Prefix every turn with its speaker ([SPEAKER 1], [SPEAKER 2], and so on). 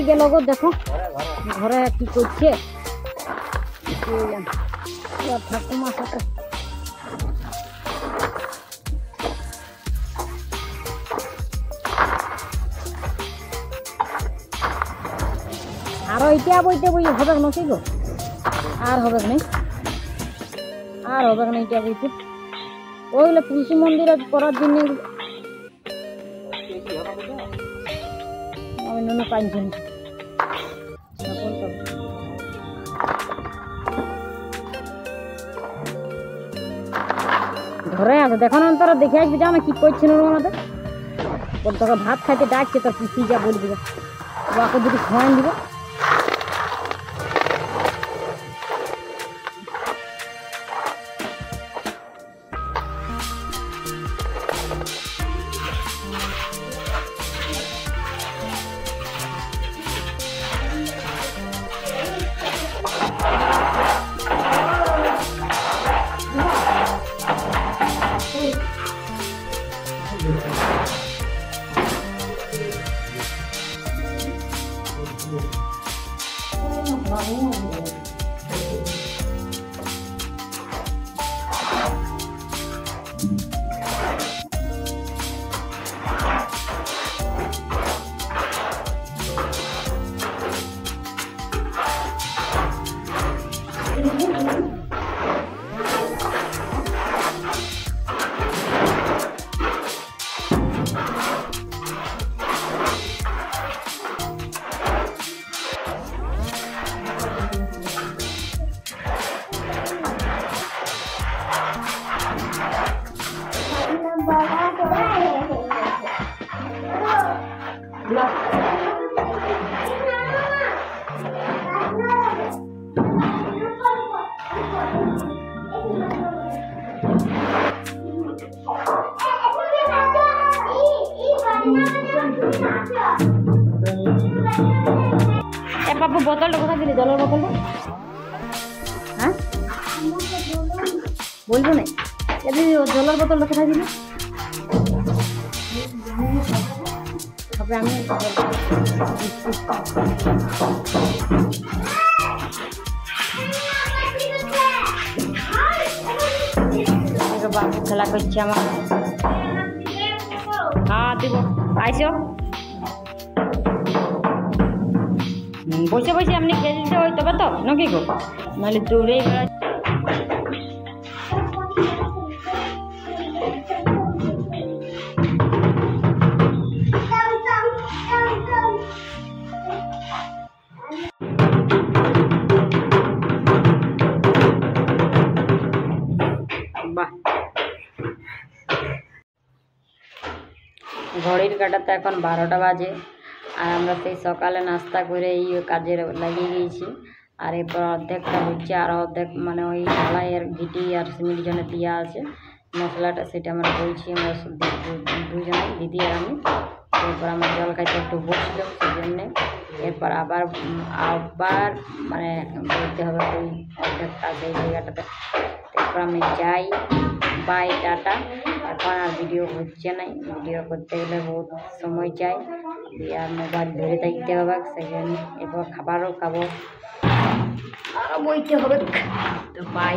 [SPEAKER 1] গেল গো, দেখো ঘরে কি করছে ঠাকুমার সাথে। আরো এটা বইতে বই হবে নাকি গো? আর হবে না, আর হবে না এটা বইতে। ওইগুলো তুলসী মন্দিরে করার জন্য আমি নুনু কাঁদছি ঘরে আছে। দেখো না তোরা দেখে আসবি, যাও না কি করছে নুনু আমাদের। তোকে ভাত খাইতে ডাকছে, তোর পিসি যা বলে দিবে, ওকে যদি খাওয়াই দিব। বাবু বোতলটা কোথায় দিলি, জলের বোতলটা? হ্যাঁ বলবো না, জলের বোতলটা কোথায় দিলি? তবে আমি বাবু খেলা করছে আমার। হ্যাঁ দিব, আইসো বসে বসে আপনি খেলতে হয় তবে তো নাকি গো, নাহলে দৌড়ে বাহ। ঘড়ির কাঁটাতে এখন 12টা বাজে, আর আমরা সেই সকালে নাস্তা করে এই কাজে লাগিয়ে গিয়েছি। আর এরপর অর্ধেকটা হচ্ছে, আর অর্ধেক মানে ওই ঢালাইয়ের ঘিটি আর সিমেন্ট জন্য দেওয়া আছে মশলাটা, সেটা আমরা বলছি আমরা দুজনে, দিদি আর আমি। এরপর আমার জল খাইতে একটু বসলো সেই জন্যে। এরপর আবার মানে বলতে হবে ওই অর্ধেকটা সেই জায়গাটাতে। এরপর আমি যাই, বাই, টাটা। এখন আর ভিডিও হচ্ছে না, ভিডিও করতে গেলে বহুত সময় চাই, আর মোবাইল ধরে থাকতে হবে সেই জন্য। এরপর খাবারও খাবো, আরও বইতে হবে। তো বাই।